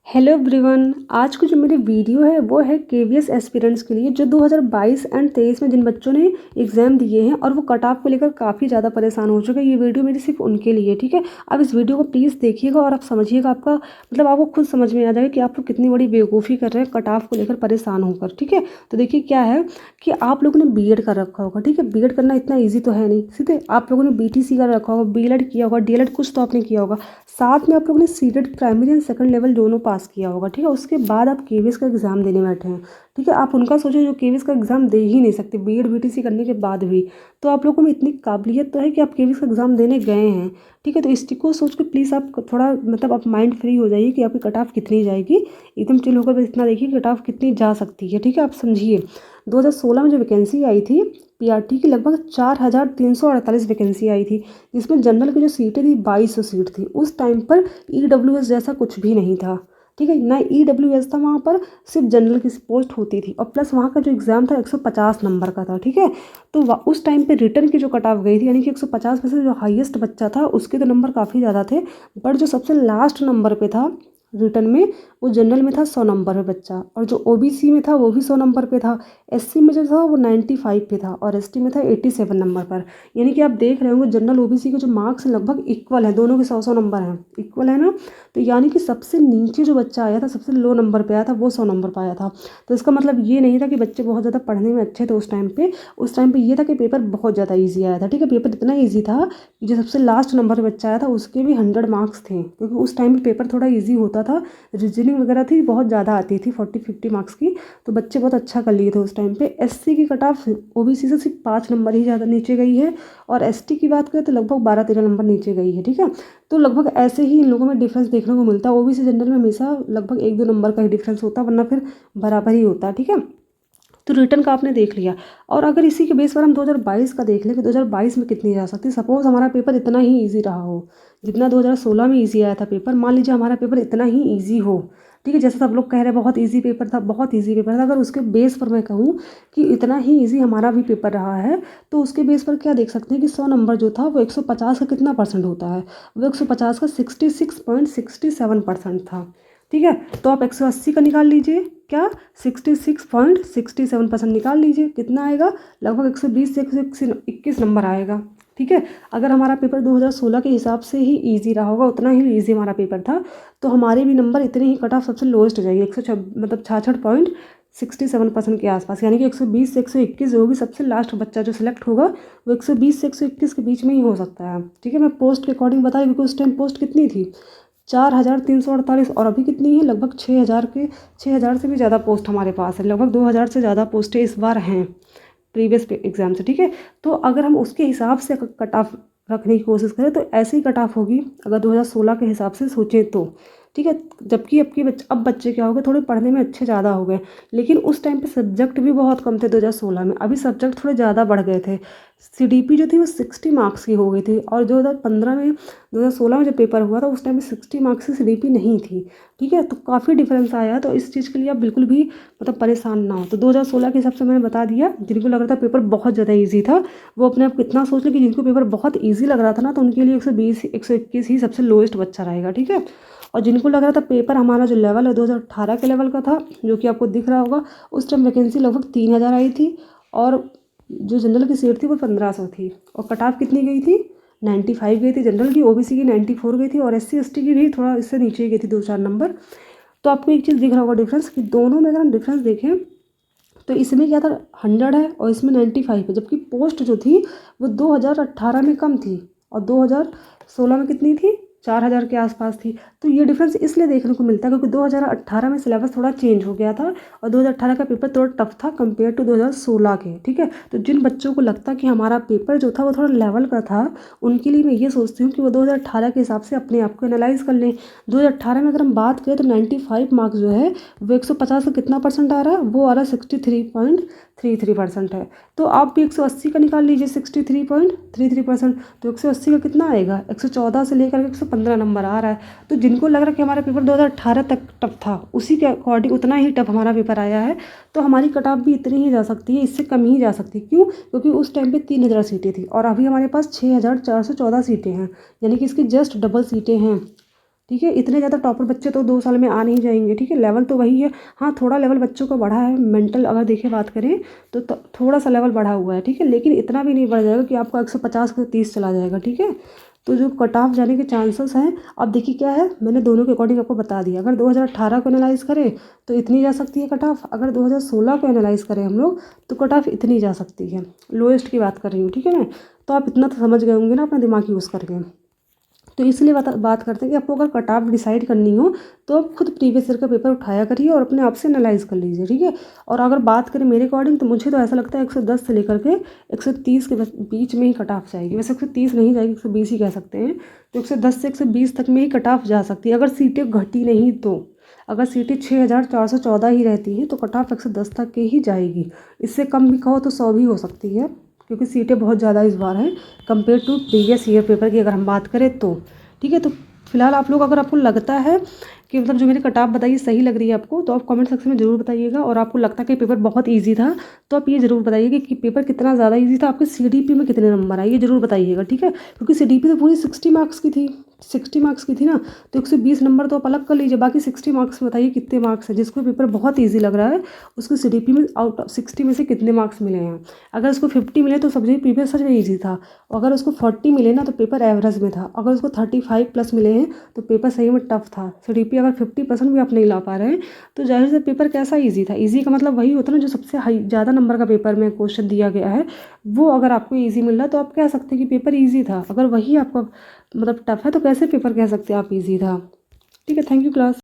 Hello everyone. आज की जो मेरी वीडियो है वो है केवीएस एस्पिरेंट्स के लिए जो 2022 एंड 23 में जिन बच्चों ने एग्ज़ाम दिए हैं और वो कट ऑफ को लेकर काफ़ी ज़्यादा परेशान हो चुके हैं। ये वीडियो मेरी सिर्फ उनके लिए, ठीक है। आप इस वीडियो को प्लीज़ देखिएगा और आप समझिएगा, आपका मतलब आपको खुद समझ में आ जाएगा कि आप लोग कितनी बड़ी बेवकूफ़ी कर रहे हैं कट ऑफ को लेकर परेशान होकर, ठीक है। तो देखिए क्या है कि आप लोगों ने बीएड कर रखा होगा, ठीक है। बीएड करना इतना ईजी तो है नहीं, सीधे आप लोगों ने बीटीसी कर रखा होगा, बीएड किया होगा, डीएलएड कुछ तो आपने किया होगा, साथ में आप लोगों ने seated primary and second level दोनों पास किया होगा, ठीक है। उसके बाद आप केवीएस का एग्ज़ाम देने बैठे हैं, ठीक है। आप उनका सोचो जो केवीएस का एग्ज़ाम दे ही नहीं सकते बीएड बीटीसी करने के बाद भी। तो आप लोगों में इतनी काबिलियत तो है कि आप केवीएस का एग्ज़ाम देने गए हैं, ठीक है। तो इस चीज़ को सोच के प्लीज़ आप थोड़ा मतलब आप माइंड फ्री हो जाइए कि आपकी कट ऑफ कितनी जाएगी। एकदम चिल होकर बस इतना देखिए कट ऑफ कितनी जा सकती है, ठीक है। आप समझिए 2016 में जो वैकेंसी आई थी पीआरटी की, लगभग 4348 वैकेंसी आई थी, जिसमें जनरल की जो सीटें थी 2200 सीट थी। उस टाइम पर ईडब्ल्यूएस जैसा कुछ भी नहीं था, ठीक है ना। ईडब्ल्यूएस था वहाँ पर, सिर्फ जनरल की पोस्ट होती थी और प्लस वहाँ का जो एग्ज़ाम था 150 नंबर का था, ठीक है। तो उस टाइम पे रिटर्न की जो कट ऑफ गई थी, यानी कि 150 में से जो हाईएस्ट बच्चा था उसके तो नंबर काफ़ी ज़्यादा थे, बट जो सबसे लास्ट नंबर पे था रिटर्न में वो जनरल में था 100 नंबर पे बच्चा, और जो ओबीसी में था वो भी 100 नंबर पे था, एससी में जो था वो 95 पे था और एसटी में था 87 नंबर पर। यानी कि आप देख रहे होंगे जनरल ओबीसी के जो मार्क्स लगभग इक्वल है, दोनों के 100 नंबर हैं, इक्वल है ना। तो यानी कि सबसे नीचे जो बच्चा आया था, सबसे लो नंबर पे आया था, वो 100 नंबर पर आया था। तो इसका मतलब ये नहीं था कि बच्चे बहुत ज़्यादा पढ़ने में अच्छे थे उस टाइम पे। उस टाइम पे ये था कि पेपर बहुत ज़्यादा ईजी आया था, ठीक है। पेपर इतना ईजी था कि जो सबसे लास्ट नंबर पर बच्चा आया था उसके भी 100 मार्क्स थे, क्योंकि उस टाइम पे पेपर थोड़ा ईजी होता था, रीजनिंग वगैरह थी बहुत ज़्यादा आती थी 40-50 मार्क्स की। तो बच्चे बहुत अच्छा कर लिए थे उस टाइम पे। एससी की कट ऑफ ओबीसी से सिर्फ 5 नंबर ही ज़्यादा नीचे गई है, और एसटी की बात करें तो लगभग 12-13 नंबर नीचे गई है, ठीक है। तो लगभग ऐसे ही इन लोगों में डिफरेंस देखने को मिलता है। ओबीसी जनरल में हमेशा लगभग 1-2 नंबर का ही डिफरेंस होता है, वरना फिर बराबर ही होता है, ठीक है। तो रिटर्न का आपने देख लिया। और अगर इसी के बेस पर हम 2022 का देख लें कि 2022 में कितनी जा सकती है। सपोज़ हमारा पेपर इतना ही ईजी रहा हो जितना 2016 में ईजी आया था पेपर, मान लीजिए हमारा पेपर इतना ही ईजी हो, ठीक है। जैसे सब लोग कह रहे हैं बहुत ईजी पेपर था, बहुत ईजी पेपर था, अगर उसके बेस पर मैं कहूँ कि इतना ही ईजी हमारा भी पेपर रहा है, तो उसके बेस पर क्या देख सकते हैं कि 100 नंबर जो था वो 150 का कितना परसेंट होता है, वो 150 का 66.67% था, ठीक है। तो आप 180 का निकाल लीजिए, क्या 66.67% निकाल लीजिए, कितना आएगा, लगभग 120 से 121 नंबर आएगा, ठीक है। अगर हमारा पेपर 2016 के हिसाब से ही इजी रहा होगा, उतना ही इजी हमारा पेपर था, तो हमारे भी नंबर इतने ही कट ऑफ सबसे लोएस्ट हो जाएगी, 166.67% के आसपास। यानी कि 120 से 121 जो होगी, सबसे लास्ट बच्चा जो सिलेक्ट होगा वो 120 से 121 के बीच में ही हो सकता है, ठीक है। मैं पोस्ट के अकॉर्डिंग बताई, क्योंकि उस टाइम पोस्ट कितनी थी 4348, और अभी कितनी है लगभग 6000 से भी ज़्यादा पोस्ट हमारे पास है, लगभग 2000 से ज़्यादा पोस्टें इस बार हैं प्रीवियस एग्ज़ाम से, ठीक है। तो अगर हम उसके हिसाब से कट ऑफ रखने की कोशिश करें तो ऐसे ही कट ऑफ होगी अगर 2016 के हिसाब से सोचें तो, ठीक है। जबकि अब बच्चे क्या हो गए, थोड़े पढ़ने में अच्छे ज़्यादा हो गए, लेकिन उस टाइम पे सब्जेक्ट भी बहुत कम थे 2016 में, अभी सब्जेक्ट थोड़े ज़्यादा बढ़ गए थे। सीडीपी जो थी वो 60 मार्क्स की हो गई थी, और 2016 में जब पेपर हुआ था उस टाइम में 60 मार्क्स की सीडीपी नहीं थी, ठीक है। तो काफ़ी डिफरेंस आया है। तो इस चीज़ के लिए आप बिल्कुल भी मतलब परेशान ना हो। तो 2016 के हिसाब से मैंने बता दिया, जिनको लग रहा था पेपर बहुत ज़्यादा ईजी था वो अपने आप कितना सोच ले कि जिनको पेपर बहुत ईजी लग रहा था ना, तो उनके लिए 120 121 ही सबसे लोएस्ट बच्चा रहेगा, ठीक है। और जिनको लग रहा था पेपर हमारा जो लेवल है 2018 के लेवल का था, जो कि आपको दिख रहा होगा, उस टाइम वैकेंसी लगभग 3000 आई थी, और जो जनरल की सीट थी वो 1500 थी, और कट ऑफ कितनी गई थी 95 गई थी जनरल की, ओबीसी की 94 गई थी, और एससी एसटी की भी थोड़ा इससे नीचे गई थी 2-4 नंबर। तो आपको एक चीज़ दिख रहा होगा डिफरेंस, कि दोनों में अगर हम डिफरेंस देखें तो इसमें क्या था 100 है और इसमें 95 है, जबकि पोस्ट जो थी वो 2018 में कम थी और 2016 में कितनी थी 4000 के आसपास थी। तो ये डिफरेंस इसलिए देखने को मिलता है क्योंकि 2018 में सिलेबस थोड़ा चेंज हो गया था, और 2018 का पेपर थोड़ा टफ था कंपेयर टू 2016 के, ठीक है। तो जिन बच्चों को लगता कि हमारा पेपर जो था वो थोड़ा लेवल का था, उनके लिए मैं ये सोचती हूँ कि वो 2018 के हिसाब से अपने आप को एनालाइज कर लें। 2018 में अगर हम बात करें तो 95 मार्क्स जो है वो 150 का कितना परसेंट आ रहा है, वो आ रहा है 63.33% है। तो आप भी 180 का निकाल लीजिए 63.33%, तो 180 का कितना आएगा 114 से लेकर के 115 नंबर आ रहा है। तो जिनको लग रहा है कि हमारा पेपर 2018 तक टफ था, उसी के अकॉर्डिंग उतना ही टफ हमारा पेपर आया है, तो हमारी कट ऑफ भी इतनी ही जा सकती है, इससे कम ही जा सकती है। क्यों? क्योंकि उस टाइम पे 3000 सीटें थी और अभी हमारे पास 6414 सीटें हैं, यानी कि इसकी जस्ट डबल सीटें हैं, ठीक है। इतने ज़्यादा टॉपर बच्चे तो 2 साल में आ नहीं जाएंगे, ठीक है। लेवल तो वही है, हाँ थोड़ा लेवल बच्चों का बढ़ा है, मेंटल अगर देखें बात करें तो थोड़ा सा लेवल बढ़ा हुआ है, ठीक है। लेकिन इतना भी नहीं बढ़ जाएगा कि आपका 150 से 30 चला जाएगा, ठीक है। तो जो कट ऑफ जाने के चांसेस हैं, अब देखिए क्या है, मैंने दोनों के अकॉर्डिंग आपको बता दिया। अगर 2018 को एनालाइज करें तो इतनी जा सकती है कट ऑफ, अगर 2016 को एनालाइज करें हम लोग तो कट ऑफ इतनी जा सकती है। लोएस्ट की बात कर रही हूँ, ठीक है मैं। तो आप इतना तो समझ गए होंगे ना अपना दिमाग यूज़ करके। तो इसलिए बात करते हैं कि आपको अगर कट ऑफ डिसाइड करनी हो तो आप खुद प्रीवियस ईयर का पेपर उठाया करिए और अपने आप से एनालाइज कर लीजिए, ठीक है। और अगर बात करें मेरे अकॉर्डिंग तो मुझे तो ऐसा लगता है 110 से लेकर के 130 के बीच में ही कट ऑफ जाएगी। वैसे 130 नहीं जाएगी, 120 ही कह सकते हैं। तो 110 से 120 तक में ही कट ऑफ जा सकती है अगर सीटें घटी नहीं तो। अगर सीटें 6414 ही रहती हैं तो कट ऑफ 110 तक के ही जाएगी। इससे कम भी कहो तो 100 भी हो सकती है, क्योंकि सीटें बहुत ज़्यादा इस बार हैं compare to previous year paper की अगर हम बात करें तो, ठीक है। तो फिलहाल आप लोग, अगर आपको लगता है कि मतलब जो मेरी कट ऑफ बताइए सही लग रही है आपको, तो आप कमेंट सेक्शन में ज़रूर बताइएगा। और आपको लगता है कि पेपर बहुत इजी था तो आप ये ज़रूर बताइए कि पेपर कितना ज़्यादा इजी था, आपके सीडीपी में कितने नंबर आए, ये ज़रूर बताइएगा, ठीक है। क्योंकि सीडीपी तो पूरी 60 मार्क्स की थी, 60 मार्क्स की थी ना, तो 120 नंबर तो आप अलग कर लीजिए, बाकी 60 मार्क्स बताइए कितने मार्क्स है। जिसको पेपर बहुत ईजी लग रहा है उसको सीडीपी में आउट ऑफ 60 में से कितने मार्क्स मिले हैं। अगर उसको 50 मिले तो समझिए पेपर सच में ईजी था, और अगर उसको 40 मिले ना तो पेपर एवरेज में था। अगर उसको 35 प्लस मिले हैं तो पेपर सही में टफ था। सीडीपी अगर 50% भी आप नहीं ला पा रहे हैं तो जाहिर से पेपर कैसा ईजी था। ईजी का मतलब वही होता है ना, जो सबसे हाई ज़्यादा नंबर का पेपर में क्वेश्चन दिया गया है वो अगर आपको ईजी मिल रहा है तो आप कह सकते हैं कि पेपर ईजी था। अगर वही आपका मतलब टफ है तो कैसे पेपर कह सकते हैं आप ईजी था, ठीक है। Thank you class.